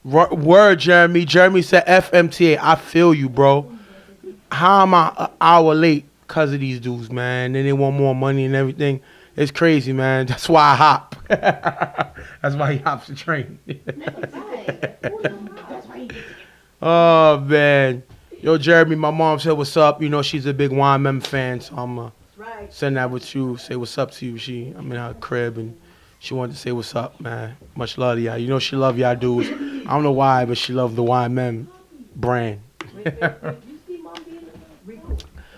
Word, Jeremy. Jeremy said FMTA. I feel you, bro. How am I an hour late because of these dudes, man? And they want more money and everything. It's crazy, man. That's why I hop. That's why he hops the train. Oh, man. Yo, Jeremy, my mom said what's up. You know, she's a big YMM fan, so I'm going to send that with you, say what's up to you. I'm in her crib, and she wanted to say what's up, man. Much love to y'all. You know she love y'all dudes. I don't know why, but she love the YMM brand.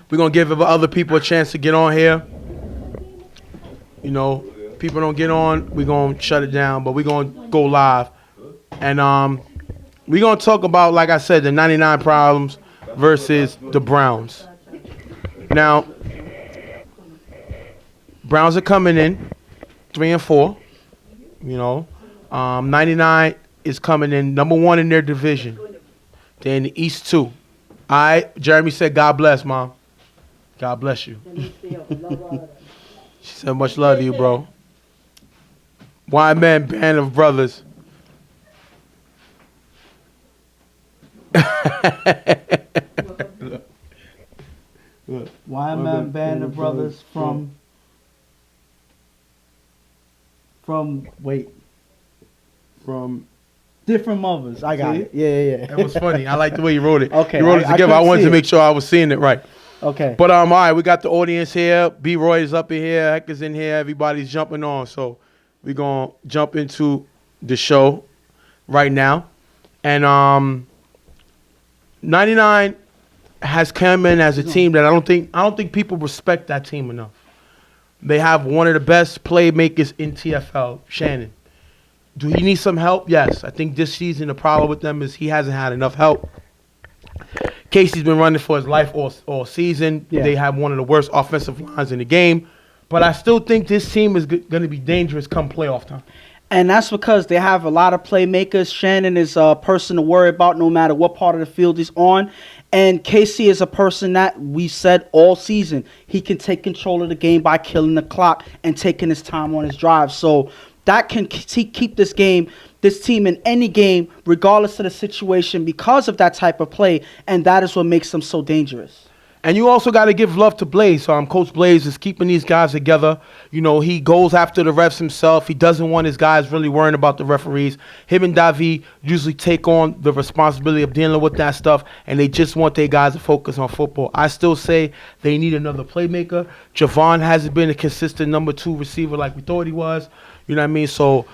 We're going to give other people a chance to get on here. You know, people don't get on, we're going to shut it down, but we're going to go live. And we're going to talk about, like I said, the 99 problems versus the Browns. Now, Browns are coming in 3-4. You know, 99 is coming in number 1 in their division. They're in the East 2. All right, Jeremy said, God bless, Mom. God bless you. She said, much love to you, bro. Y-Man Band of Brothers. Look. Y-Man Band of Brothers from different mothers. I got it. Yeah. That was funny. I like the way you wrote it. Okay. You wrote it together. I wanted to make sure I was seeing it right. Okay. But all right, we got the audience here. B-Roy is up in here. Heck is in here. Everybody's jumping on. So we're going to jump into the show right now. And 99 has come in as a team that I don't think people respect that team enough. They have one of the best playmakers in TFL, Shannon. Do he need some help? Yes. I think this season the problem with them is he hasn't had enough help. Casey's been running for his life all season. Yeah. They have one of the worst offensive lines in the game. But I still think this team is going to be dangerous come playoff time. And that's because they have a lot of playmakers. Shannon is a person to worry about no matter what part of the field he's on. And Casey is a person that we said all season, he can take control of the game by killing the clock and taking his time on his drive. So that can keep this team in any game, regardless of the situation, because of that type of play. And that is what makes them so dangerous. And you also got to give love to Blaze. Coach Blaze is keeping these guys together. You know, he goes after the refs himself. He doesn't want his guys really worrying about the referees. Him and Davi usually take on the responsibility of dealing with that stuff, and they just want their guys to focus on football. I still say they need another playmaker. Javon hasn't been a consistent number 2 receiver like we thought he was. You know what I mean? So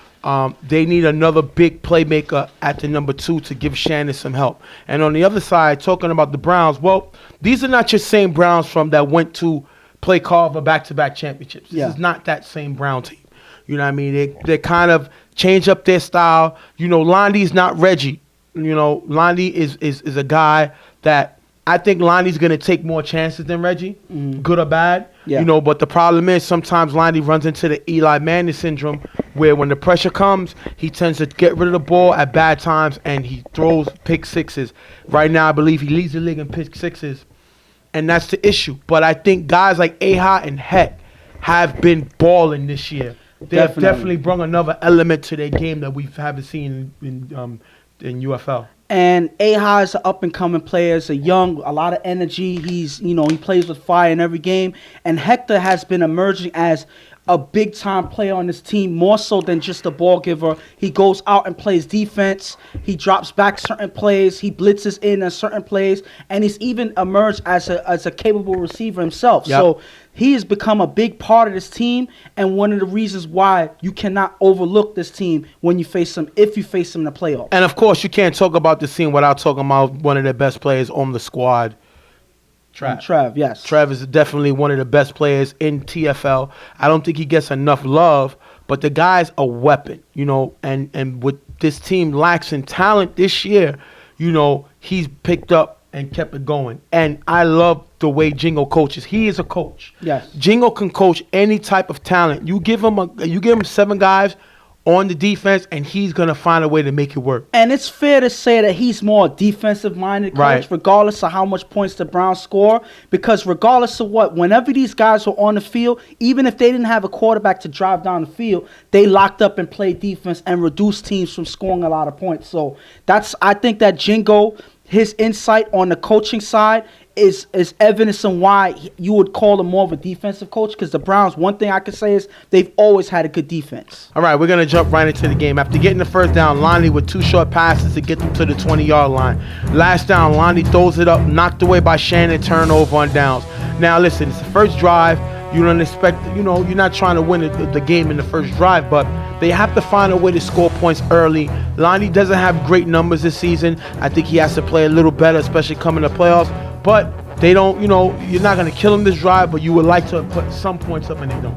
they need another big playmaker at the number 2 to give Shannon some help. And on the other side, talking about the Browns, well, these are not your same Browns from that went to play Carver back-to-back championships. This is not that same Brown team. You know what I mean? They kind of change up their style. You know, Londy's not Reggie. You know, Londy is a guy that I think Lonnie's going to take more chances than Reggie, good or bad. Yeah. You know, but the problem is sometimes Lonnie runs into the Eli Manning syndrome where when the pressure comes, he tends to get rid of the ball at bad times and he throws pick sixes. Right now, I believe he leads the league in pick sixes, and that's the issue. But I think guys like Aha and Heck have been balling this year. They've definitely brought another element to their game that we haven't seen in UFL. And Aha is an up-and-coming player. He's a lot of energy. He plays with fire in every game. And Hector has been emerging as a big-time player on this team, more so than just a ball giver. He goes out and plays defense. He drops back certain plays. He blitzes in on certain plays. And he's even emerged as a capable receiver himself. Yep. So he has become a big part of this team and one of the reasons why you cannot overlook this team when you face them, if you face them in the playoffs. And, of course, you can't talk about this team without talking about one of the best players on the squad, Trev, yes. Trev is definitely one of the best players in TFL. I don't think he gets enough love, but the guy's a weapon, you know, and what this team lacks in talent this year, you know, he's picked up and kept it going. And I love the way Jingo coaches. He is a coach. Yes. Jingo can coach any type of talent. You give him 7 guys, on the defense, and he's going to find a way to make it work. And it's fair to say that he's more defensive-minded coach, Right. regardless of how much points the Browns score. Because regardless of what, whenever these guys were on the field, even if they didn't have a quarterback to drive down the field, they locked up and played defense and reduced teams from scoring a lot of points. So I think that Jingo, his insight on the coaching side is evidence on why you would call him more of a defensive coach, because the Browns, one thing I can say is they've always had a good defense. All right, we're going to jump right into the game. After getting the first down, Lonnie with 2 short passes to get them to the 20-yard line. Last down, Lonnie throws it up, knocked away by Shannon, turnover on downs. Now, listen, it's the first drive. You don't expect, you're not trying to win the game in the first drive, but they have to find a way to score points early. Lonnie doesn't have great numbers this season. I think he has to play a little better, especially coming to playoffs. But they don't, you're not going to kill him this drive, but you would like to put some points up, and they don't.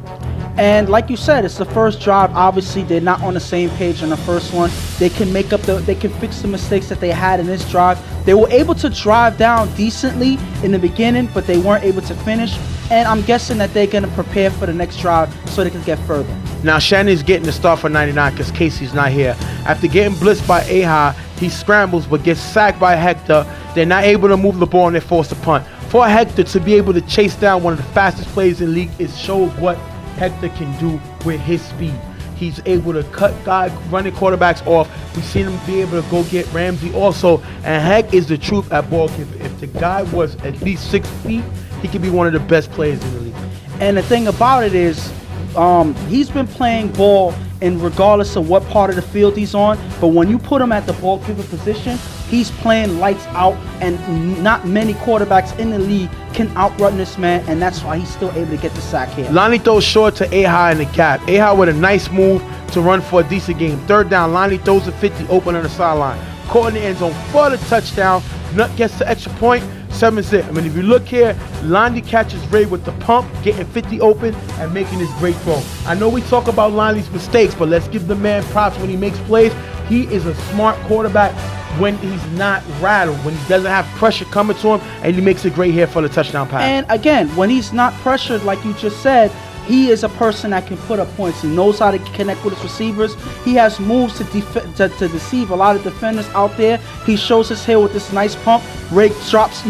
And like you said, it's the first drive. Obviously, they're not on the same page on the first one. They can they can fix the mistakes that they had in this drive. They were able to drive down decently in the beginning, but they weren't able to finish. And I'm guessing that they're going to prepare for the next drive so they can get further. Now, Shannon's getting the start for 99 because Casey's not here. After getting blitzed by Aha, he scrambles but gets sacked by Hector. They're not able to move the ball and they force a punt. For Hector to be able to chase down one of the fastest players in the league, it shows what Hector can do with his speed. He's able to cut guys, running quarterbacks off. We've seen him be able to go get Ramsey also. And Heck is the truth at ball keeper. If the guy was at least 6 feet, he could be one of the best players in the league. And the thing about it is, he's been playing ball in regardless of what part of the field he's on. But when you put him at the ball keeper position, he's playing lights out, and not many quarterbacks in the league can outrun this man, and that's why he's still able to get the sack here. Lonnie throws short to Aha in the gap. Aha with a nice move to run for a decent game. Third down, Lonnie throws a 50 open on the sideline. Caught in the end zone for the touchdown. Nut gets the extra point. 7-zip. I mean, if you look here, Lonnie catches Ray with the pump, getting 50 open and making this great throw. I know we talk about Lonnie's mistakes, but let's give the man props when he makes plays. He is a smart quarterback when he's not rattled, when he doesn't have pressure coming to him, and he makes a great hit for the touchdown pass. And again, when he's not pressured, like you just said, he is a person that can put up points. He knows how to connect with his receivers. He has moves to deceive a lot of defenders out there. He shows his hair with this nice pump. Ray drops,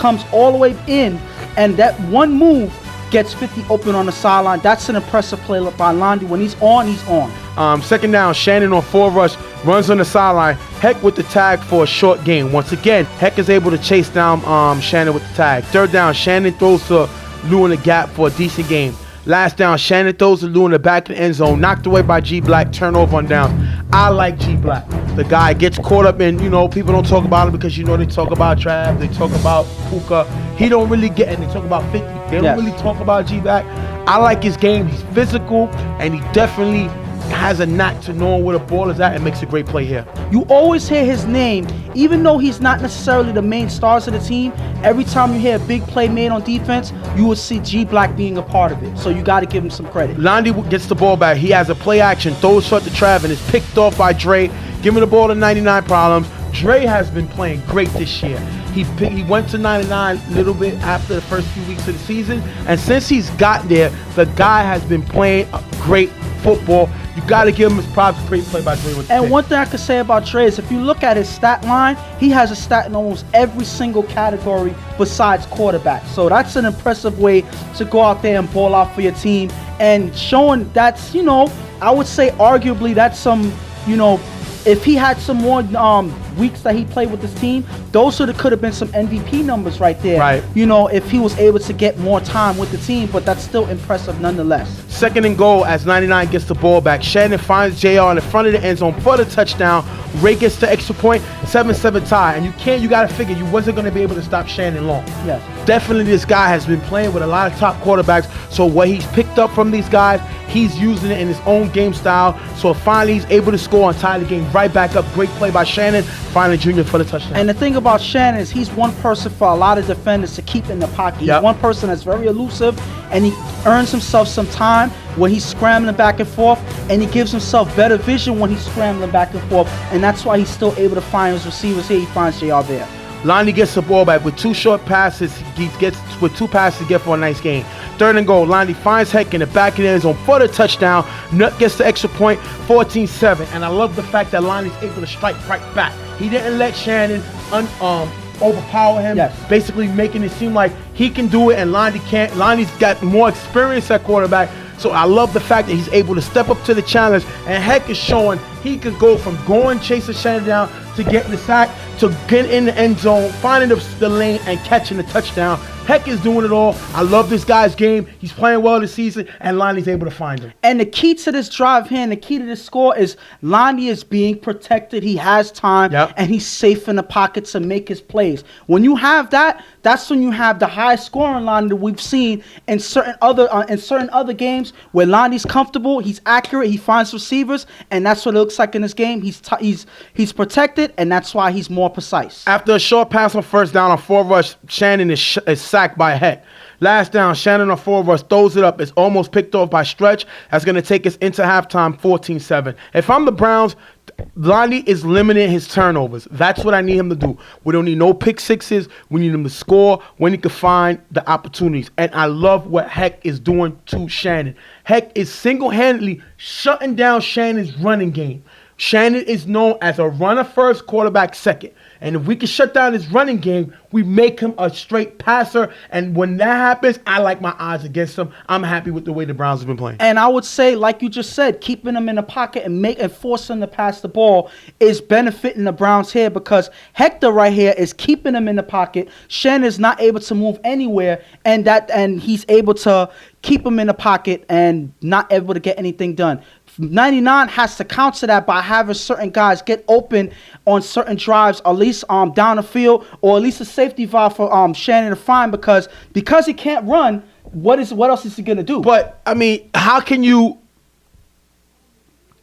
comes all the way in, and that one move gets 50 open on the sideline. That's an impressive play by Lonnie. When he's on, he's on. Second down, Shannon on 4 rush, runs on the sideline. Heck with the tag for a short gain. Once again, Heck is able to chase down Shannon with the tag. Third down, Shannon throws to Lou in the gap for a decent game. Last down, Shannon throws to Lou in the back of the end zone, knocked away by G Black, turnover on downs. I like G Black. The guy gets caught up in, people don't talk about him because, they talk about Trav, they talk about Puka. He don't really get, and they talk about 50. They don't really talk about G Black. I like his game. He's physical, and he definitely has a knack to knowing where the ball is at and makes a great play here. You always hear his name, even though he's not necessarily the main stars of the team. Every time you hear a big play made on defense, you will see G Black being a part of it. So you got to give him some credit. Lonnie gets the ball back. He has a play action, throws short to Trav, and is picked off by Dre. Giving the ball to 99 Problems. Dre has been playing great this year. He went to 99 a little bit after the first few weeks of the season, and since he's got there, the guy has been playing a great football. You got to give him his props. Great play by Dre with the pick. One thing I could say about Dre is if you look at his stat line, he has a stat in almost every single category besides quarterback. So that's an impressive way to go out there and ball out for your team, and showing that's, I would say arguably that's some, if he had some more weeks that he played with his team, those could have been some MVP numbers right there. Right. If he was able to get more time with the team, but that's still impressive nonetheless. Second and goal as 99 gets the ball back. Shannon finds JR in the front of the end zone for the touchdown. Ray gets the extra point, 7-7 tie. And you got to figure you wasn't going to be able to stop Shannon long. Yes. Definitely this guy has been playing with a lot of top quarterbacks. So what he's picked up from these guys, he's using it in his own game style. So finally he's able to score and tie the game right back up. Great play by Shannon. Finally Junior for the touchdown. And the thing about Shannon is he's one person for a lot of defenders to keep in the pocket. He's one person that's very elusive, and he earns himself some time when he's scrambling back and forth, and he gives himself better vision when he's scrambling back and forth, and that's why he's still able to find his receivers here. He finds JR there. Lonnie gets the ball back with 2 short passes. He gets with 2 passes to get for a nice gain. 3rd and goal. Lonnie finds Heck in the back of the end zone for the touchdown. Nut gets the extra point, 14-7. And I love the fact that Lonnie's able to strike right back. He didn't let Shannon overpower him, basically making it seem like he can do it and Lonnie can't. Lonnie's got more experience at quarterback. So I love the fact that he's able to step up to the challenge, and Heck is showing he could go from going chasing Shannon down to getting the sack to getting in the end zone, finding the lane and catching the touchdown. Heck is doing it all. I love this guy's game. He's playing well this season, and Lonnie's able to find him. And the key to this drive here and the key to this score is Lonnie is being protected. He has time, and he's safe in the pocket to make his plays. When you have that, that's when you have the high scoring line that we've seen in certain other games where Lonnie's comfortable, he's accurate, he finds receivers, and that's what it looks like in this game. He's protected, and that's why he's more precise. After a short pass on 1st down on 4 rush, Shannon is sacked by Heck. Last down, Shannon on 4 rush throws it up. It's almost picked off by Stretch. That's going to take us into halftime, 14-7. If I'm the Browns, Lonnie is limiting his turnovers. That's what I need him to do. We don't need no pick sixes. We need him to score when he can find the opportunities. And I love what Heck is doing to Shannon. Heck is single-handedly shutting down Shannon's running game. Shannon is known as a runner first, quarterback second. And if we can shut down his running game, we make him a straight passer. And when that happens, I like my odds against him. I'm happy with the way the Browns have been playing. And I would say, like you just said, keeping him in the pocket and forcing him to pass the ball is benefiting the Browns here, because Hector right here is keeping him in the pocket. Shannon is not able to move anywhere, and he's able to keep him in the pocket and not able to get anything done. 99 has to counter that by having certain guys get open on certain drives, at least down the field, or at least a safety valve for Shannon to find, because he can't run. What else is he gonna do? But I mean, how can you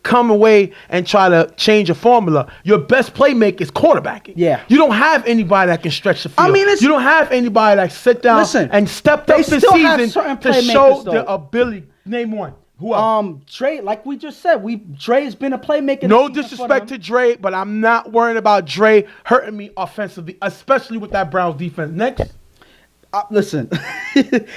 come away and try to change a formula? Your best playmaker is quarterbacking. Yeah. You don't have anybody that can stretch the field. I mean, you don't have anybody that sit down and stepped up this season to show the ability. Name one. Who else? Dre, like we just said, Dre has been a playmaker. No disrespect to Dre, but I'm not worried about Dre hurting me offensively, especially with that Browns defense. Next. Listen,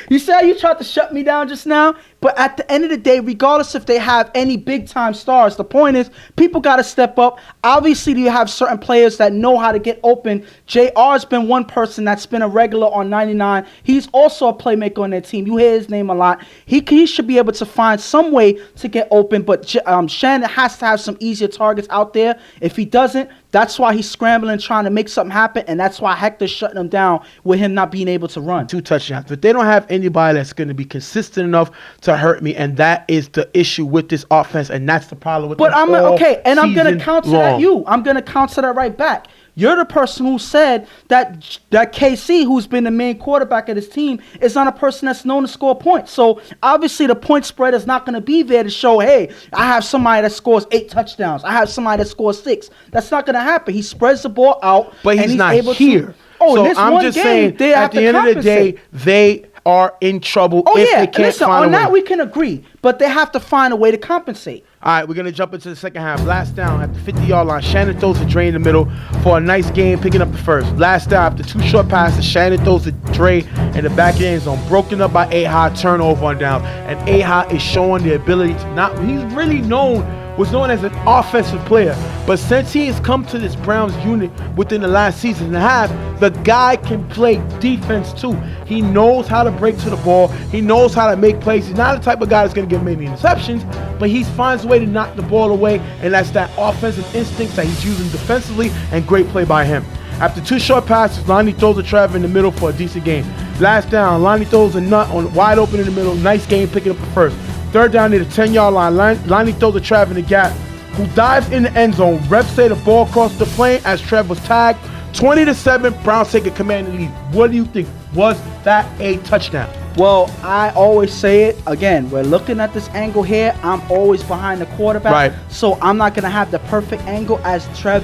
you see how you tried to shut me down just now? But at the end of the day, regardless if they have any big-time stars, the point is people got to step up. Obviously, you have certain players that know how to get open. JR's been one person that's been a regular on 99. He's also a playmaker on their team. You hear his name a lot. He should be able to find some way to get open, but Shannon has to have some easier targets out there. If he doesn't, that's why he's scrambling, trying to make something happen, and that's why Hector's shutting him down with him not being able to run. 2 touchdowns. But they don't have anybody that's going to be consistent enough to hurt me, and that is the issue with this offense, and that's the problem with. But I'm going to counter that. I'm going to counter that right back. You're the person who said that KC, who's been the main quarterback of this team, is not a person that's known to score points. So obviously the point spread is not going to be there to show, hey, I have somebody that scores 8 touchdowns. I have somebody that scores 6. That's not going to happen. He spreads the ball out, but he's not able here. So I'm just saying, at the end of the day, they are in trouble if they can't find a way. On that we can agree, but they have to find a way to compensate. All right, we're going to jump into the second half. Last down at the 50-yard line. Shannon throws a Dre in the middle for a nice game, picking up the first. Last down after 2 short passes, Shannon throws a Dre in the back end zone, broken up by A-Ha, turnover on down. And A-Ha is showing the ability to not – he's really was known as an offensive player. But since he has come to this Browns unit within the last season and a half, the guy can play defense too. He knows how to break to the ball. He knows how to make plays. He's not the type of guy that's going to give many interceptions, but he finds a way to knock the ball away, and that's that offensive instinct that he's using defensively, and great play by him. After 2 short passes, Lonnie throws a Trevor in the middle for a decent game. Last down, Lonnie throws a nut on wide open in the middle. Nice game, picking up the first. 3rd down near the 10-yard line. Lonnie throws a Trev in the gap, who dives in the end zone. Refs say the ball crossed the plane as Trev was tagged. 20-7, Browns take a commanding lead. What do you think? Was that a touchdown? Well, I always say it. Again, we're looking at this angle here. I'm always behind the quarterback. Right. So I'm not going to have the perfect angle as Trev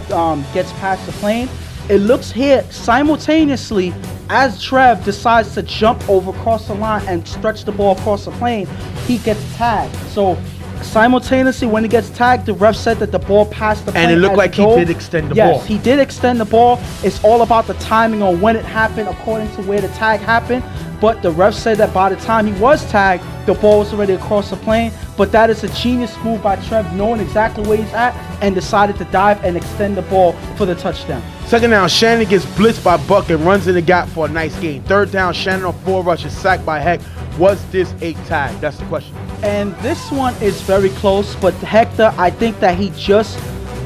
gets past the plane. It looks here simultaneously as Trev decides to jump over across the line and stretch the ball across the plane, he gets tagged. So simultaneously when he gets tagged, the ref said that the ball passed the plane. And it looked like he did extend the ball. Yes, he did extend the ball. It's all about the timing on when it happened according to where the tag happened. but the ref said that by the time he was tagged, the ball was already across the plane. But that is a genius move by Trev, knowing exactly where he's at, and decided to dive and extend the ball for the touchdown. Second down, Shannon gets blitzed by Buck and runs in the gap for a nice gain. Third down, Shannon on 4 rushes, sacked by Heck. Was this a tag? That's the question. And this one is very close, but Hector, I think that he just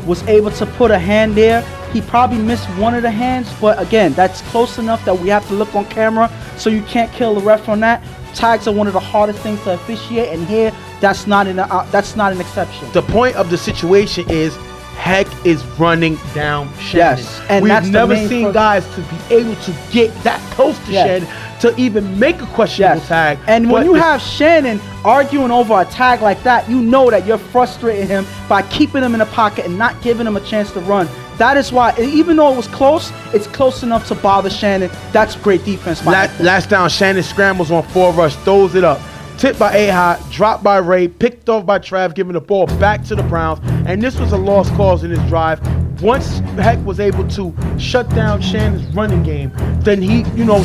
was able to put a hand there. He probably missed one of the hands, but again, that's close enough that we have to look on camera, so you can't kill the ref on that. Tags are one of the hardest things to officiate, and here, that's not an exception. The point of the situation is Heck is running down Shannon. Yes, and we've that's never seen guys to be able to get that close to Shannon to even make a questionable tag. And when you have Shannon arguing over a tag like that, you know that you're frustrating him by keeping him in the pocket and not giving him a chance to run. That is why, even though it was close, it's close enough to bother Shannon. That's great defense by Last down, Shannon scrambles on 4 rush, throws it up. Tipped by A-Hot, dropped by Ray, picked off by Trav, giving the ball back to the Browns. And this was a lost cause in this drive. Once Heck was able to shut down Shannon's running game, then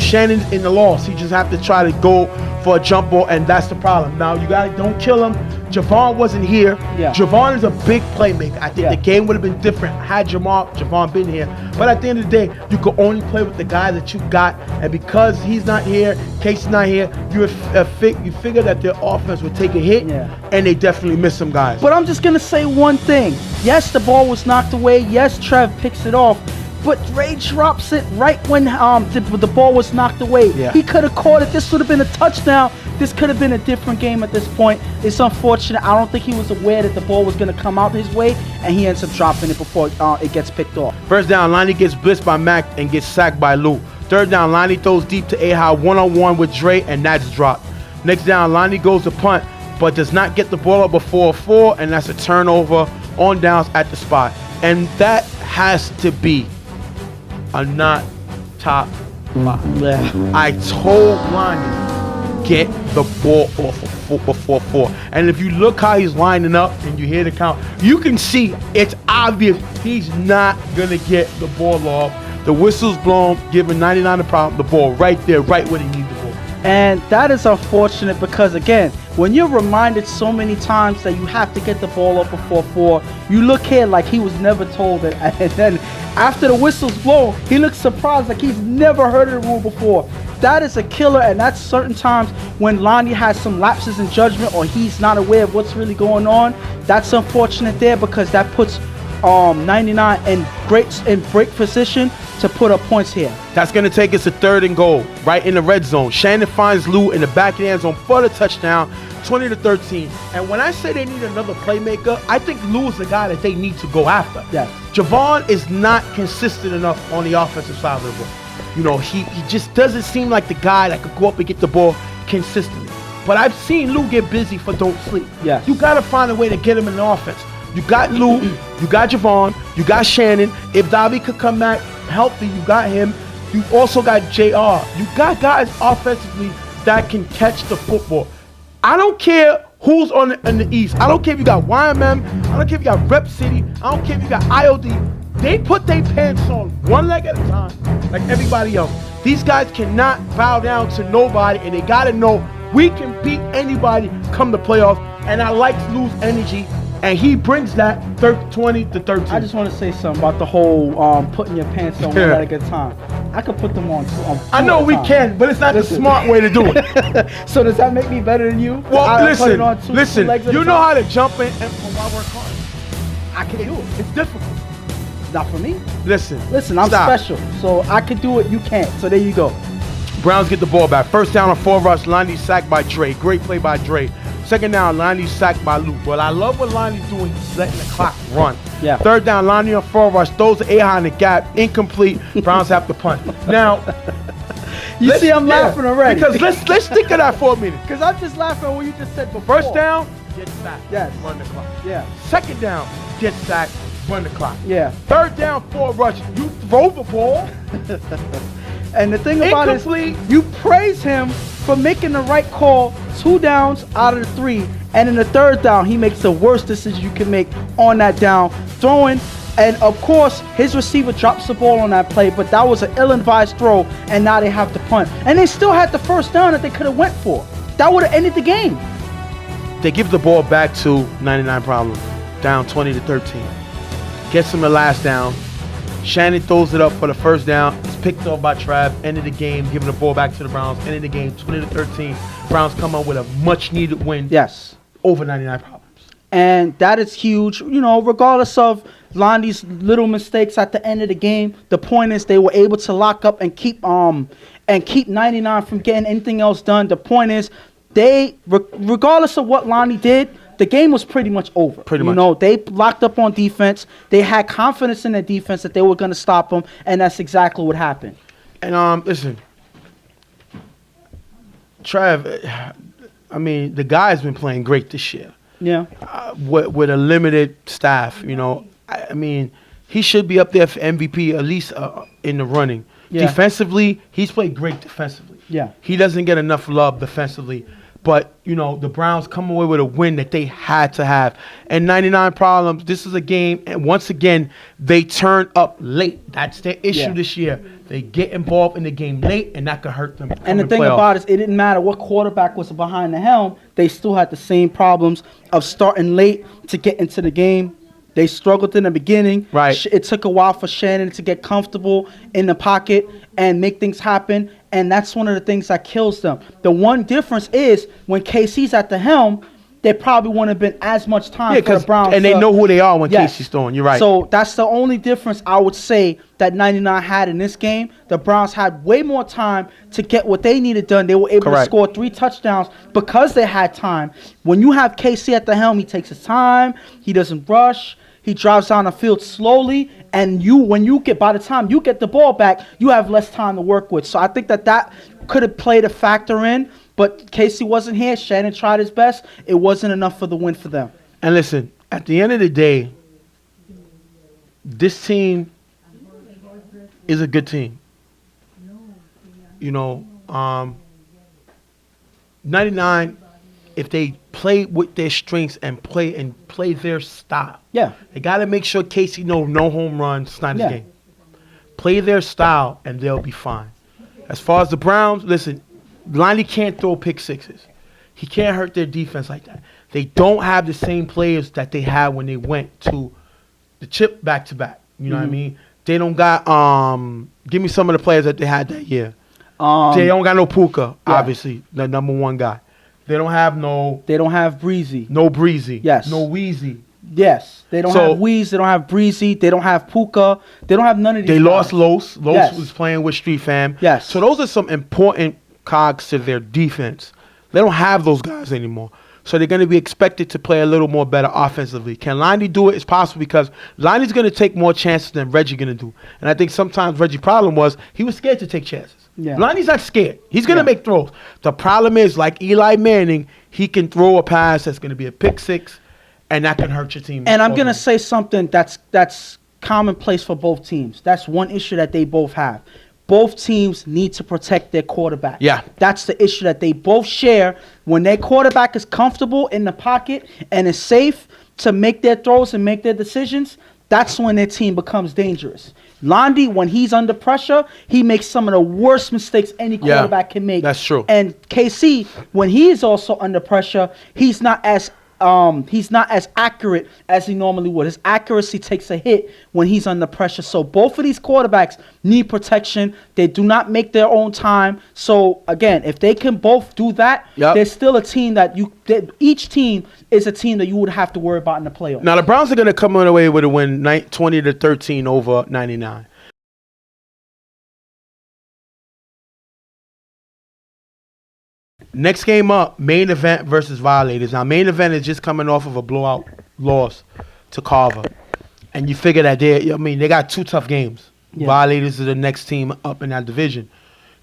Shannon's in the loss. He just have to try to go for a jump ball, and that's the problem. Now, you don't kill him. Javon wasn't here. Yeah. Javon is a big playmaker. I think the game would have been different had Javon been here. But at the end of the day, you could only play with the guy that you got. And because he's not here, Casey's not here, you figure that their offense would take a hit, and they definitely miss some guys. But I'm just going to say one thing. Yes, the ball was knocked away. Yes, Trev picks it off. But Ray drops it right when the ball was knocked away. Yeah. He could have caught it. This would have been a touchdown. This could have been a different game at this point. It's unfortunate. I don't think he was aware that the ball was going to come out his way, and he ends up dropping it before it gets picked off. First down, Lonnie gets blitzed by Mac and gets sacked by Lou. Third down, Lonnie throws deep to A-High one-on-one with Dre, and that's dropped. Next down, Lonnie goes to punt, but does not get the ball up before 4, and that's a turnover on downs at the spot. And that has to be a not top 5. I told Lonnie, get the ball off of before 4. And if you look how he's lining up and you hear the count, you can see it's obvious he's not going to get the ball off. The whistle's blown, giving 99 the ball right there, right where he needs the ball. And that is unfortunate because, again, when you're reminded so many times that you have to get the ball up before 4, you look here like he was never told it. And then after the whistle's blown, he looks surprised like he's never heard of the rule before. That is a killer, and that's certain times when Lonnie has some lapses in judgment or he's not aware of what's really going on. That's unfortunate there because that puts 99 in great position to put up points here. That's going to take us to 3rd and goal, right in the red zone. Shannon finds Lou in the back of the end zone for the touchdown, 20-13. And when I say they need another playmaker, I think Lou is the guy that they need to go after. Yes. Javon is not consistent enough on the offensive side of the ball. You know, he just doesn't seem like the guy that could go up and get the ball consistently. But I've seen Lou get busy for don't sleep. Yeah. You got to find a way to get him in the offense. You got Lou, you got Javon, you got Shannon. If Davi could come back healthy, you got him. You also got JR. You got guys offensively that can catch the football. I don't care who's on the East. I don't care if you got YMM. I don't care if you got Rep City. I don't care if you got IOD. They put their pants on one leg at a time like everybody else. These guys cannot bow down to nobody, and they got to know we can beat anybody come the playoffs. And I like Lou's energy. And he brings that 20-13. I just want to say something about the whole putting your pants on one at a good time. I could put them on two I know we can, but it's not the smart way to do it. So does that make me better than you? Well, listen. You know how to jump in and I work hard. I can do it. It's difficult. Not for me. Listen, I'm special. So I can do it. You can't. So there you go. Browns get the ball back. First down on 4 rush. Lonnie sacked by Dre. Great play by Dre. Second down, Lonnie sacked by Luke. But I love what Lonnie's doing. He's letting the clock run. Yeah. Third down, Lonnie on 4 rush. Throws the A-high in the gap. Incomplete. Browns have to punt. Now, you see I'm laughing already. Because let's think of that for a minute. Because I'm just laughing at what you just said before. First down, get sacked. Yes. Run the clock. Yeah. Second down, get sacked. Run the clock. Yeah. Third down, 4 rush. You throw the ball. And the thing about it is, you praise him for making the right call 2 downs out of the 3. And in the third down, he makes the worst decision you can make on that down, throwing And of course, his receiver drops the ball on that play, but that was an ill-advised throw, and now they have to punt. And they still had the first down that they could have went for. That would have ended the game. They give the ball back to 99 Problems, down 20-13. Gets them the last down. Shannon throws it up for the first down. It's picked off by Trav. Ended the game, giving the ball back to the Browns. Ended the game 20-13. Browns come out with a much-needed win. Yes. Over 99 Problems. And that is huge, regardless of Londy's little mistakes at the end of the game. The point is they were able to lock up and keep 99 from getting anything else done. The point is regardless of what Londy did, the game was pretty much over. Pretty much. They locked up on defense. They had confidence in their defense that they were going to stop them, and that's exactly what happened. And listen, Trav, I mean, the guy's been playing great this year. Yeah. With a limited staff, I mean, he should be up there for MVP at least in the running. Yeah. Defensively, he's played great defensively. Yeah. He doesn't get enough love defensively. But, the Browns come away with a win that they had to have. And 99 Problems, this is a game, and once again, they turn up late. That's their issue this year. They get involved in the game late, and that could hurt them. And the thing about it is, it didn't matter what quarterback was behind the helm. They still had the same problems of starting late to get into the game. They struggled in the beginning. Right. It took a while for Shannon to get comfortable in the pocket and make things happen. And that's one of the things that kills them. The one difference is when KC's at the helm, there probably wouldn't have been as much time for the Browns. And they know who they are when Casey's throwing. You're right. So that's the only difference I would say that 99 had in this game. The Browns had way more time to get what they needed done. They were able to score 3 touchdowns because they had time. When you have KC at the helm, he takes his time. He doesn't rush. He drives down the field slowly, and by the time you get the ball back, you have less time to work with. So I think that could have played a factor in, but Casey wasn't here. Shannon tried his best. It wasn't enough for the win for them. And listen, at the end of the day, this team is a good team. 99, if they play with their strengths and play their style. Yeah. They got to make sure Casey knows no home runs. It's not his game. Play their style, and they'll be fine. As far as the Browns, listen, Lonnie can't throw pick sixes. He can't hurt their defense like that. They don't have the same players that they had when they went to the chip back-to-back. You know what I mean? They don't got give me some of the players that they had that year. They don't got no Puka, obviously, the number one guy. They don't have Breezy. No Breezy. Yes. No Wheezy. Yes. They don't have Wheeze. They don't have Breezy. They don't have Puka. They don't have none of these. They lost Los. Los was playing with Street Fam. Yes. So those are some important cogs to their defense. They don't have those guys anymore. So they're going to be expected to play a little more better offensively. Can Lonnie do it? It's possible because Lonnie's going to take more chances than Reggie going to do. And I think sometimes Reggie's problem was he was scared to take chances. Yeah. Lonnie's not scared. He's going to make throws. The problem is, like Eli Manning, he can throw a pass that's going to be a pick six, and that can hurt your team. And I'm going to say something that's commonplace for both teams. That's one issue that they both have. Both teams need to protect their quarterback. Yeah. That's the issue that they both share. When their quarterback is comfortable in the pocket and is safe to make their throws and make their decisions, that's when their team becomes dangerous. Londy, when he's under pressure, he makes some of the worst mistakes any quarterback can make. That's true. And KC, when he is also under pressure, he's not as accurate as he normally would. His accuracy takes a hit when he's under pressure. So both of these quarterbacks need protection. They do not make their own time. So again, if they can both do that, there's still a team that each team is a team that you would have to worry about in the playoffs. Now the Browns are going to come away with a win 20-13 over 99. Next game up, main event versus Violators. Now, main event is just coming off of a blowout loss to Carver. And you figure that they got 2 tough games. Yeah. Violators are the next team up in that division.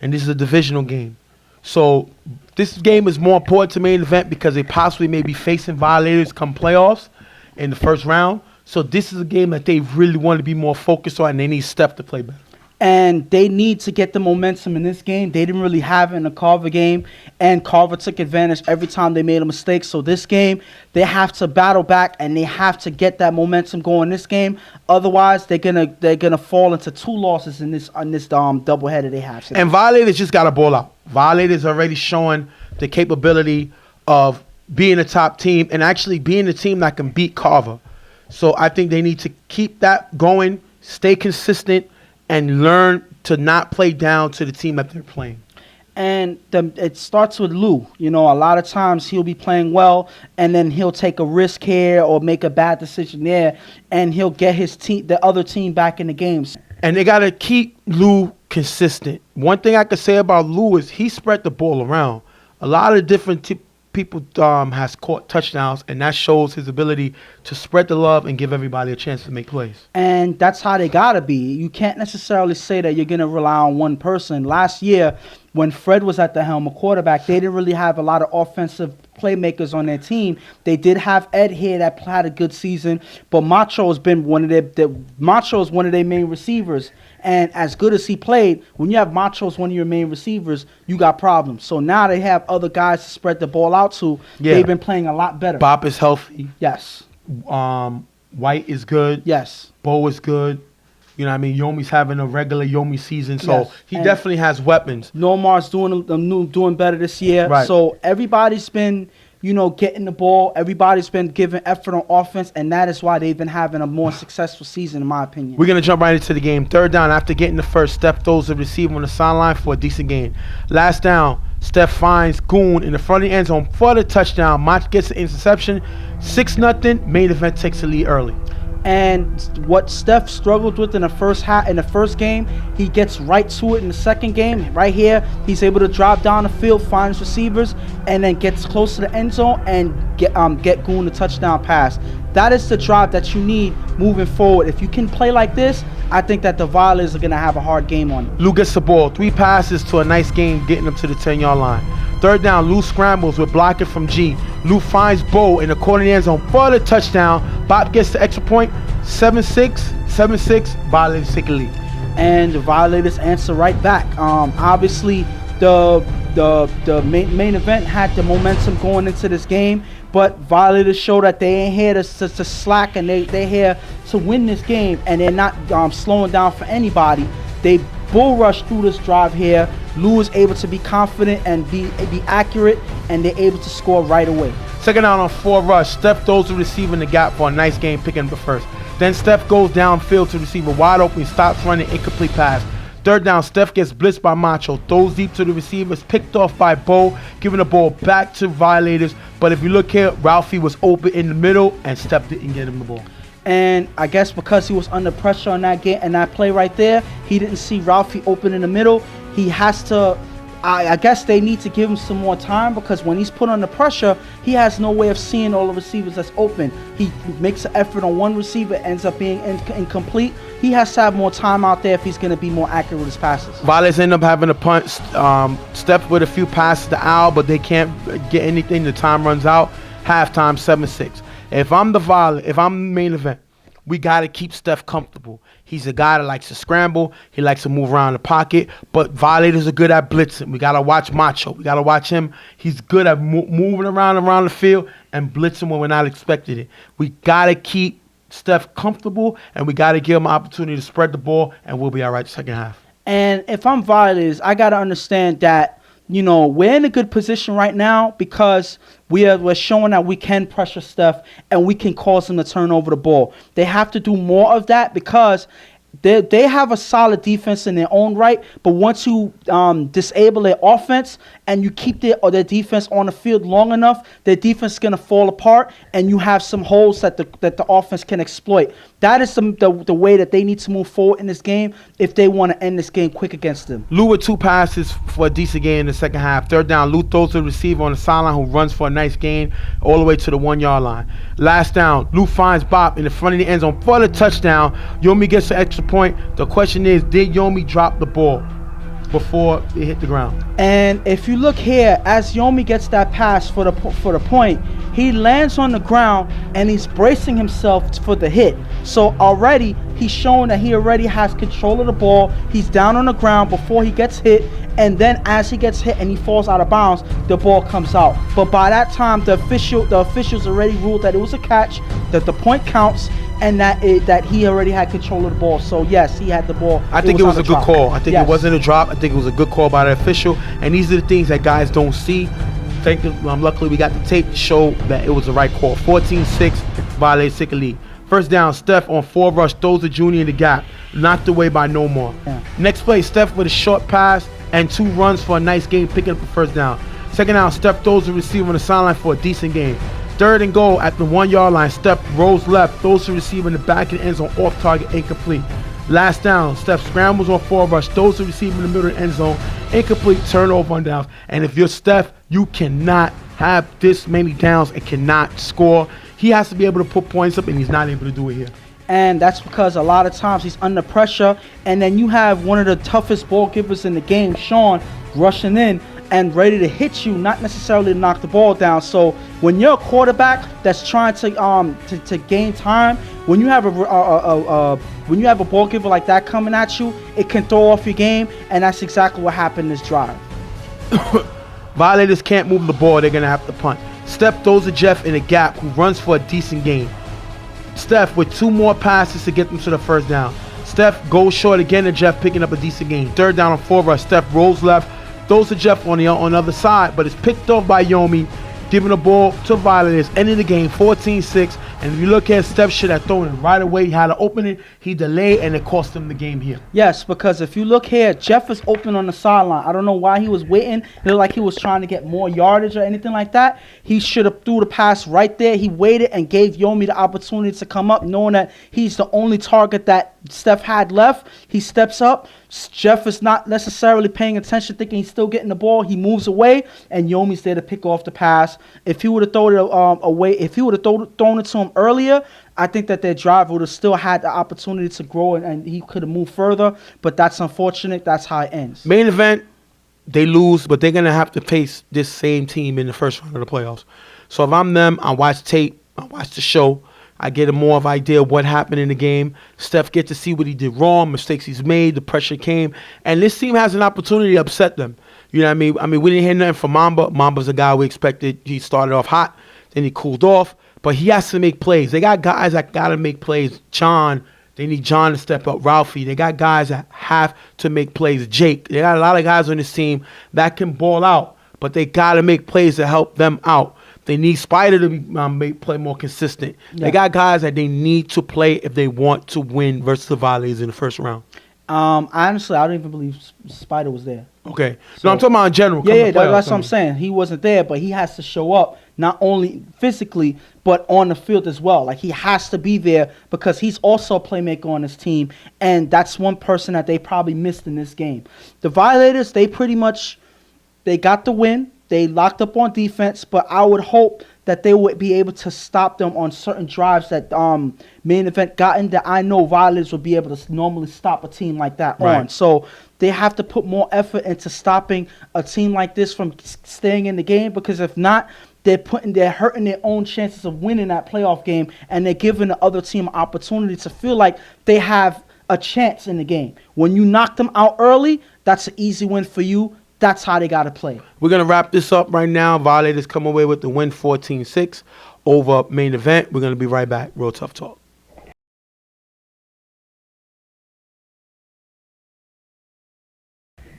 And this is a divisional game. So this game is more important to main event because they possibly may be facing Violators come playoffs in the first round. So this is a game that they really want to be more focused on, and they need Steph to play better. And they need to get the momentum in this game. They didn't really have it in the Carver game, and Carver took advantage every time they made a mistake. So this game, they have to battle back, and they have to get that momentum going this game. Otherwise, they're gonna fall into 2 losses in this doubleheader they have today. And Violators just got to ball out. Violators already showing the capability of being a top team and actually being a team that can beat Carver. So I think they need to keep that going, stay consistent, and learn to not play down to the team that they're playing. And it starts with Lou. You know, a lot of times he'll be playing well, and then he'll take a risk here or make a bad decision there, and he'll get his team, the other team, back in the games. And they got to keep Lou consistent. One thing I could say about Lou is he spread the ball around. A lot of different people has caught touchdowns, and that shows his ability to spread the love and give everybody a chance to make plays. And that's how they gotta be. You can't necessarily say that you're gonna rely on one person. Last year, when Fred was at the helm, a quarterback, they didn't really have a lot of offensive playmakers on their team. They did have Ed here that had a good season, but Macho has been one of their main receivers. And as good as he played, when you have Macho as one of your main receivers, you got problems. So now they have other guys to spread the ball out to. Yeah. They've been playing a lot better. Bop is healthy. Yes. White is good. Yes. Bo is good. You know what I mean? Yomi's having a regular Yomi season, so Yes. he And definitely has weapons. Nomar's doing better this year. Right. So everybody's been, getting the ball. Everybody's been giving effort on offense, and that is why they've been having a more successful season, in my opinion. We're going to jump right into the game. 3rd down, after getting the first, Steph throws the receiver on the sideline for a decent gain. Last down, Steph finds Goon in the front of the end zone for the touchdown. Mach gets the interception. 6-0. Main event takes the lead early. And what Steph struggled with in the first game, he gets right to it in the second game. Right here, he's able to drop down the field, finds receivers, and then gets close to the end zone and get Goon the touchdown pass. That is the drive that you need moving forward. If you can play like this, I think that the Violators are going to have a hard game on you. Lou gets the ball. 3 passes to a nice game, getting him to the 10-yard line. 3rd down, Lou scrambles with blocking from G. Lou finds Bo in the corner of the end zone for the touchdown. Bob gets the extra point. 7-6. Violators take the lead. And the Violators answer right back. Obviously, the main event had the momentum going into this game, but Violators show that they ain't here to slack, and they're here to win this game, and they're not slowing down for anybody. They bull rush through this drive here. Lou is able to be confident and be accurate, and they're able to score right away. 2nd down on 4 rush. Steph throws the receiver in the gap for a nice game, picking up the first. Then Steph goes downfield to the receiver wide open. He stops running, incomplete pass. 3rd down, Steph gets blitzed by Macho. Throws deep to the receivers, picked off by Bo, giving the ball back to Violators. But if you look here, Ralphie was open in the middle, and Steph didn't get him the ball. And I guess because he was under pressure on that game and that play right there, he didn't see Ralphie open in the middle. He has to, I guess they need to give him some more time, because when he's put under pressure, he has no way of seeing all the receivers that's open. He makes an effort on one receiver, ends up being incomplete. He has to have more time out there if he's going to be more accurate with his passes. Violators end up having a punt. Steph with a few passes to Al, but they can't get anything. The time runs out. Halftime, 7-6. If I'm the main event, we got to keep Steph comfortable. He's a guy that likes to scramble. He likes to move around the pocket. But Violators are good at blitzing. We got to watch Macho. We got to watch him. He's good at moving around the field and blitzing when we're not expecting it. We got to keep Steph comfortable, and we got to give him an opportunity to spread the ball, and we'll be all right the second half. And if I'm Violators, I got to understand that, we're in a good position right now because we're showing that we can pressure Steph and we can cause them to turn over the ball. They have to do more of that, because they have a solid defense in their own right, but once you disable their offense and you keep their defense on the field long enough, their defense is going to fall apart, and you have some holes that the offense can exploit. That is the way that they need to move forward in this game if they want to end this game quick against them. Lou with 2 passes for a decent gain in the second half. 3rd down, Lou throws to the receiver on the sideline who runs for a nice gain all the way to the 1-yard line. Last down, Lou finds Bob in the front of the end zone for the touchdown. Yomi gets the extra point. The question is, did Yomi drop the ball? before it hit the ground. And if you look here, as Yomi gets that pass for the point, he lands on the ground and he's bracing himself for the hit. So already he's showing that he already has control of the ball. He's down on the ground before he gets hit, and then as he gets hit and he falls out of bounds, the ball comes out. But by that time, the officials already ruled that it was a catch, that the point counts, and that he already had control of the ball. So yes, he had the ball. I think it was a good call. I think it wasn't a drop. I think it was a good call by the official. And these are the things that guys don't see. Luckily we got the tape to show that it was the right call. 14-6, Violators take a lead. First down, Steph on 4 rush, throws the junior in the gap. Knocked away by No More. Yeah. Next play, Steph with a short pass and 2 runs for a nice game, picking up the first down. Second down, Steph throws the receiver on the sideline for a decent game. Third and goal at the 1 yard line. Steph rolls left, throws the receiver in the back of the end zone, off target, incomplete. Last down, Steph scrambles on 4 rush, throws the receiver in the middle of the end zone, incomplete, turnover on downs. And if you're Steph, you cannot have this many downs and cannot score. He has to be able to put points up, and he's not able to do it here. And that's because a lot of times he's under pressure, and then you have one of the toughest ball givers in the game, Sean, rushing in and ready to hit you, not necessarily to knock the ball down. So when you're a quarterback that's trying to gain time, when you have a ball giver like that coming at you, it can throw off your game, and that's exactly what happened this drive. Violators can't move the ball, they're gonna have to punt. Steph throws to Jeff in a gap, who runs for a decent gain. Steph with 2 more passes to get them to the first down. Steph goes short again to Jeff, picking up a decent gain. Third down on 4 rush. Steph rolls left, throws to Jeff on the other side, but it's picked off by Yomi, giving the ball to Violators, ending the game 14-6. And if you look at Steph, should have thrown it right away. He had an opening, he delayed, and it cost him the game here. Yes, because if you look here, Jeff is open on the sideline. I don't know why he was waiting. It looked like he was trying to get more yardage or anything like that. He should have threw the pass right there. He waited and gave Yomi the opportunity to come up, knowing that he's the only target that Steph had left. He steps up. Jeff is not necessarily paying attention, thinking he's still getting the ball. He moves away, and Yomi's there to pick off the pass. If he would have thrown it away, if he would have thrown it to him earlier, I think that their drive would have still had the opportunity to grow, and he could have moved further. But that's unfortunate. That's how it ends. Main event, they lose, but they're going to have to face this same team in the first round of the playoffs. So if I'm them, I watch tape, I watch the show. I get a more of an idea of what happened in the game. Steph get to see what he did wrong, mistakes he's made, the pressure came. And this team has an opportunity to upset them. You know what I mean? I mean, we didn't hear nothing from Mamba. Mamba's a guy we expected. He started off hot, then he cooled off. But he has to make plays. They got guys that got to make plays. John, they need John to step up. Ralphie, they got guys that have to make plays. Jake, they got a lot of guys on this team that can ball out. But they got to make plays to help them out. They need Spider to play more consistent. Yeah. They got guys that they need to play if they want to win versus the Violators in the first round. Honestly, I don't even believe Spider was there. Okay. So, no, I'm talking about in general. Yeah, that's what I'm saying. He wasn't there, but he has to show up, not only physically, but on the field as well. Like, he has to be there because he's also a playmaker on his team, and that's one person that they probably missed in this game. The Violators, they got the win. They locked up on defense, but I would hope that they would be able to stop them on certain drives that main event gotten that I know Violators would be able to normally stop a team like that on. So they have to put more effort into stopping a team like this from staying in the game, because if not, they're hurting their own chances of winning that playoff game, and they're giving the other team an opportunity to feel like they have a chance in the game. When you knock them out early, that's an easy win for you. That's how they got to play. We're going to wrap this up right now. Violators come away with the win 14-6 over main event. We're going to be right back. Real Tough Talk.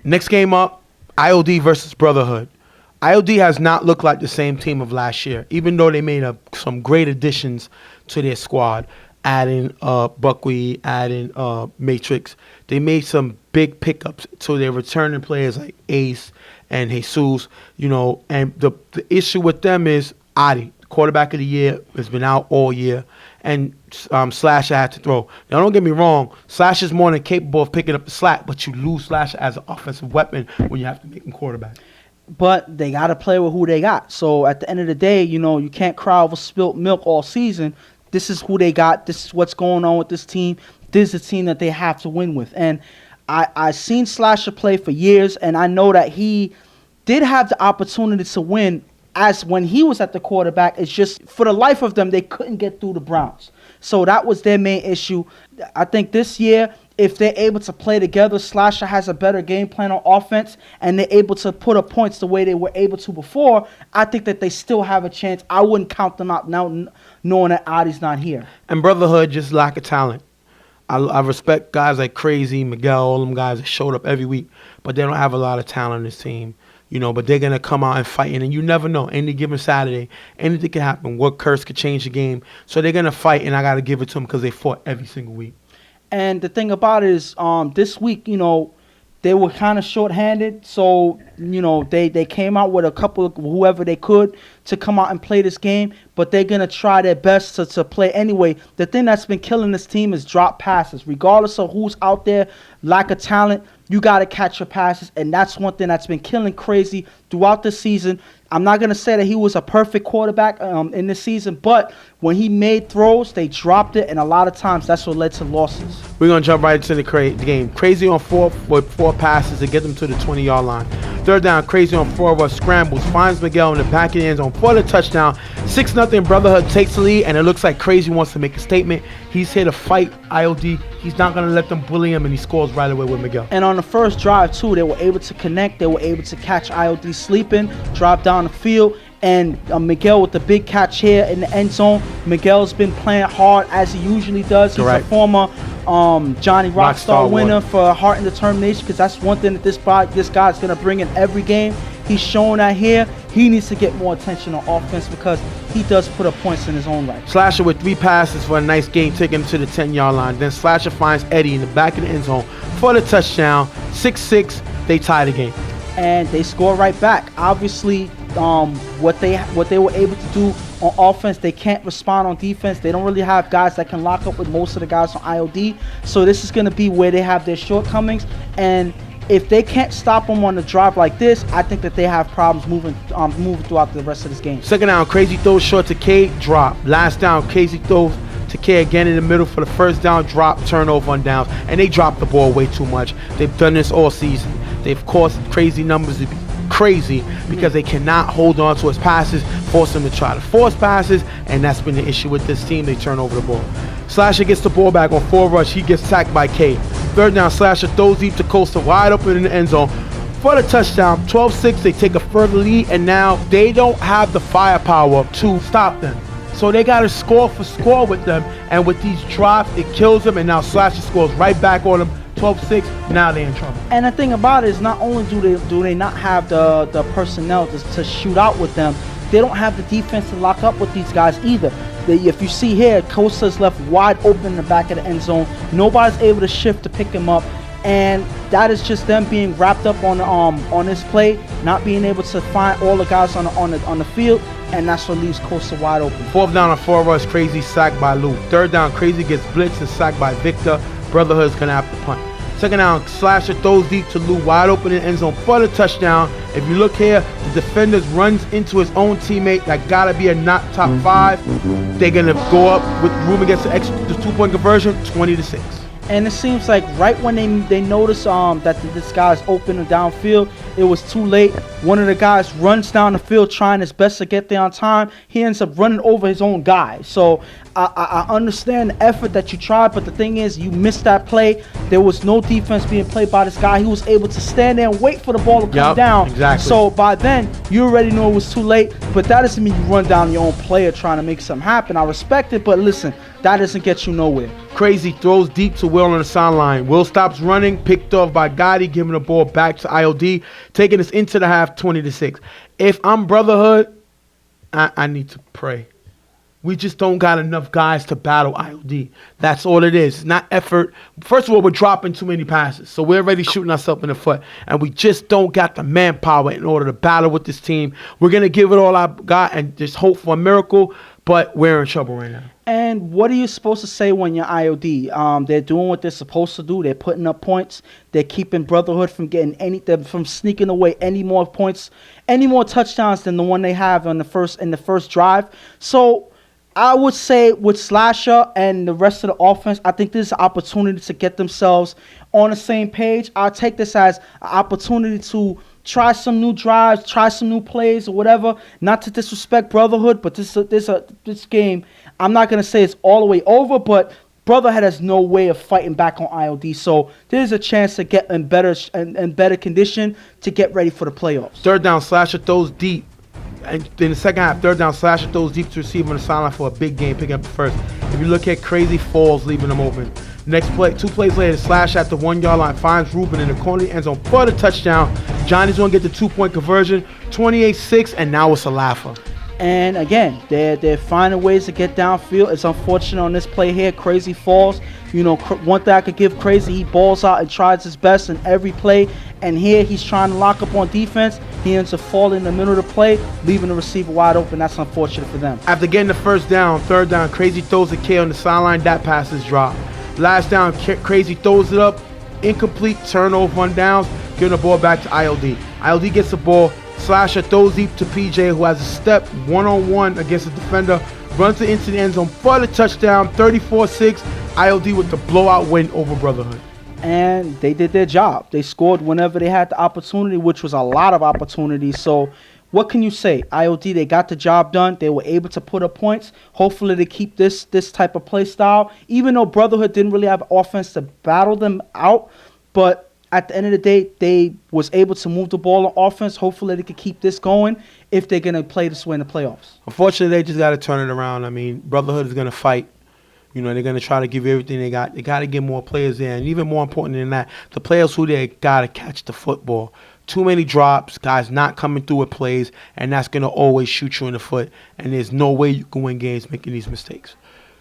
Next game up, IOD versus Brotherhood. IOD has not looked like the same team of last year, even though they made some great additions to their squad, adding Buckwheat, adding Matrix. They made some big pickups to their returning players like Ace and Jesus, you know, and the issue with them is Adi, quarterback of the year, has been out all year, and Slasher had to throw. Now, don't get me wrong, Slasher's more than capable of picking up the slack, but you lose Slasher as an offensive weapon when you have to make him quarterback. But they got to play with who they got. So at the end of the day, you know, you can't cry over spilt milk all season. This is who they got. This is what's going on with this team. This is a team that they have to win with. And I seen Slasher play for years, and I know that he did have the opportunity to win as when he was at the quarterback. It's just for the life of them, they couldn't get through the Browns. So that was their main issue. I think this year, if they're able to play together, Slasher has a better game plan on offense, and they're able to put up points the way they were able to before, I think that they still have a chance. I wouldn't count them out now knowing that Adi's not here. And Brotherhood just lack of talent. I respect guys like Crazy, Miguel, all them guys that showed up every week, but they don't have a lot of talent on this team. But they're going to come out and fight. And you never know. Any given Saturday, anything can happen. What curse could change the game. So they're going to fight, and I got to give it to them because they fought every single week. And the thing about it is this week, they were kind of shorthanded. So, they came out with a couple of whoever they could to come out and play this game. But they're going to try their best to play anyway. The thing that's been killing this team is drop passes. Regardless of who's out there, lack of talent, you got to catch your passes. And that's one thing that's been killing Crazy throughout the season. I'm not going to say that he was a perfect quarterback in this season, but when he made throws, they dropped it, and a lot of times that's what led to losses. We're going to jump right into the game. Crazy on 4 with 4 passes to get them to the 20-yard line. Third down, Crazy on 4 rush scrambles, finds Miguel in the back of the end zone for the touchdown. 6-0 Brotherhood takes the lead, and it looks like Crazy wants to make a statement. He's here to fight IOD. He's not going to let them bully him, and he scores right away with Miguel. And on the first drive, too, they were able to connect. They were able to catch IOD sleeping, drop down the field, and Miguel with the big catch here in the end zone. Miguel's been playing hard as he usually does. He's a former Johnny Rockstar winner for heart and determination, because that's one thing that this guy's going to bring in every game. He's showing that here. He needs to get more attention on offense because he does put up points in his own right. Slasher with 3 passes for a nice game, taking him to the 10-yard line. Then Slasher finds Eddie in the back of the end zone for the touchdown. 6-6, they tie the game. And they score right back. Obviously, what they were able to do on offense, they can't respond on defense. They don't really have guys that can lock up with most of the guys on IOD. So this is going to be where they have their shortcomings. And if they can't stop them on the drive like this, I think that they have problems moving throughout the rest of this game. Second down, Crazy throws short to K, drop. Last down, Crazy throws to K again in the middle for the first down, drop, turnover on downs. And they drop the ball way too much. They've done this all season. They've caused Crazy numbers to be crazy because they cannot hold on to his passes, force him to try to force passes, and that's been the issue with this team. They turn over the ball. Slasher gets the ball back on 4 rush. He gets sacked by K. Third down, Slasher throws deep to Costa, wide open in the end zone for the touchdown. 12-6, they take a further lead, and now they don't have the firepower to stop them. So they got to score for score with them, and with these drops, it kills them, and now Slasher scores right back on them. 12-6, now they're in trouble. And the thing about it is, not only do they not have the personnel to shoot out with them, they don't have the defense to lock up with these guys either. If you see here, Costa's left wide open in the back of the end zone. Nobody's able to shift to pick him up, and that is just them being wrapped up on this play, not being able to find all the guys on the field, and that's what leaves Costa wide open. Fourth down on 4 rush, Crazy sacked by Lou. Third down, Crazy gets blitzed and sacked by Victor. Brotherhood's gonna have to punt. Second down, Slasher throws deep to Lou, wide open in the end zone for the touchdown. If you look here, the defender runs into his own teammate. That gotta be a not top 5. They're gonna go up with room against the 2-point conversion, 20-6. And it seems like right when they notice that this guy's open and downfield, it was too late. One of the guys runs down the field trying his best to get there on time. He ends up running over his own guy. So I understand the effort that you tried, but the thing is, you missed that play. There was no defense being played by this guy. He was able to stand there and wait for the ball to come down. Exactly. So by then, you already know it was too late. But that doesn't mean you run down your own player trying to make something happen. I respect it, but listen, that doesn't get you nowhere. Crazy throws deep to Will on the sideline. Will stops running, picked off by Gotti, giving the ball back to IOD, taking us into the half, 20-6. If I'm Brotherhood, I need to pray. We just don't got enough guys to battle IOD. That's all it is. It's not effort. First of all, we're dropping too many passes. So we're already shooting ourselves in the foot. And we just don't got the manpower in order to battle with this team. We're going to give it all I've got and just hope for a miracle. But we're in trouble right now. And what are you supposed to say when you're IOD? They're doing what they're supposed to do. They're putting up points. They're keeping Brotherhood from getting from sneaking away any more points, any more touchdowns than the one they have in the first drive. So I would say with Slasher and the rest of the offense, I think this is an opportunity to get themselves on the same page. I'll take this as an opportunity to try some new drives, try some new plays or whatever. Not to disrespect Brotherhood, but this game, I'm not going to say it's all the way over, but Brotherhood has no way of fighting back on ILD. So there's a chance to get in better condition to get ready for the playoffs. Third down, Slasher throws deep. And in the second half, third down, Slasher throws deep to receiver on the sideline for a big game, picking up the first. If you look at Crazy Falls, leaving them open. Next play, 2 plays later, Slash at the 1 yard line finds Ruben in the corner of the end zone for the touchdown. Johnny's going to get the 2-point conversion, 28-6, and now it's a laugher. And again, they're finding ways to get downfield. It's unfortunate on this play here. Crazy falls. You know, one thing I could give Crazy, he balls out and tries his best in every play. And here he's trying to lock up on defense. He ends up falling in the middle of the play, leaving the receiver wide open. That's unfortunate for them. After getting the first down, third down, Crazy throws a K on the sideline. That pass is dropped. Last down, Crazy throws it up. Incomplete, turnover on downs, giving the ball back to ILD. ILD gets the ball. Slasher throws deep to PJ, who has a step one-on-one against the defender, runs it into the end zone for the touchdown, 34-6, ILD with the blowout win over Brotherhood. And they did their job. They scored whenever they had the opportunity, which was a lot of opportunities. So what can you say? ILD, they got the job done. They were able to put up points. Hopefully they keep this type of play style, even though Brotherhood didn't really have offense to battle them out. But at the end of the day, they was able to move the ball on offense. Hopefully they can keep this going if they're going to play this way in the playoffs. Unfortunately, they just got to turn it around. I mean, Brotherhood is going to fight. You know, they're going to try to give you everything they got. They got to get more players in. And even more important than that, the players who they got to catch the football. Too many drops, guys not coming through with plays, and that's going to always shoot you in the foot. And there's no way you can win games making these mistakes.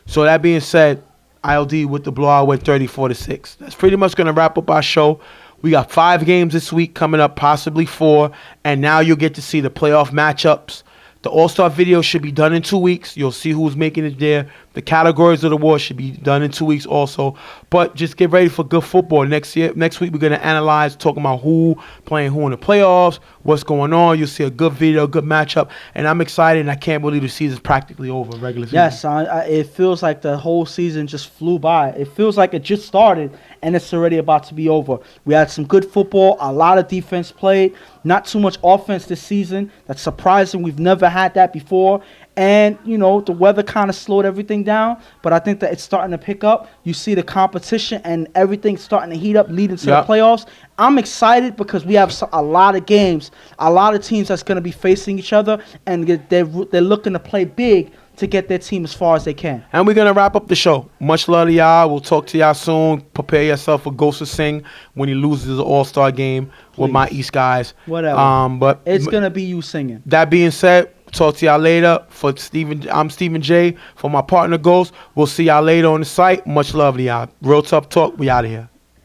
So that being said, ILD with the blowout went 34-6. That's pretty much going to wrap up our show. We got 5 games this week coming up, possibly 4. And now you'll get to see the playoff matchups. The All-Star video should be done in 2 weeks. You'll see who's making it there. The categories of the war should be done in 2 weeks also. But just get ready for good football next week. We're going to analyze, talking about who playing who in the playoffs, what's going on. You'll see a good video, good matchup. And I'm excited, and I can't believe the season's practically over, regular season. Yes, it feels like the whole season just flew by. It feels like it just started, and it's already about to be over. We had some good football, a lot of defense played, not too much offense this season. That's surprising. We've never had that before. And, you know, the weather kind of slowed everything down, but I think that it's starting to pick up. You see the competition and everything starting to heat up leading to the playoffs. I'm excited because we have a lot of games, a lot of teams that's going to be facing each other, and they're looking to play big to get their team as far as they can. And we're going to wrap up the show. Much love to y'all. We'll talk to y'all soon. Prepare yourself for Ghost to Sing when he loses the All-Star game with my East guys. Whatever. But it's going to be you singing. That being said, talk to y'all later. I'm Stephen J. For my partner Ghost. We'll see y'all later on the site. Much love to y'all. Real Tough Talk. We out of here.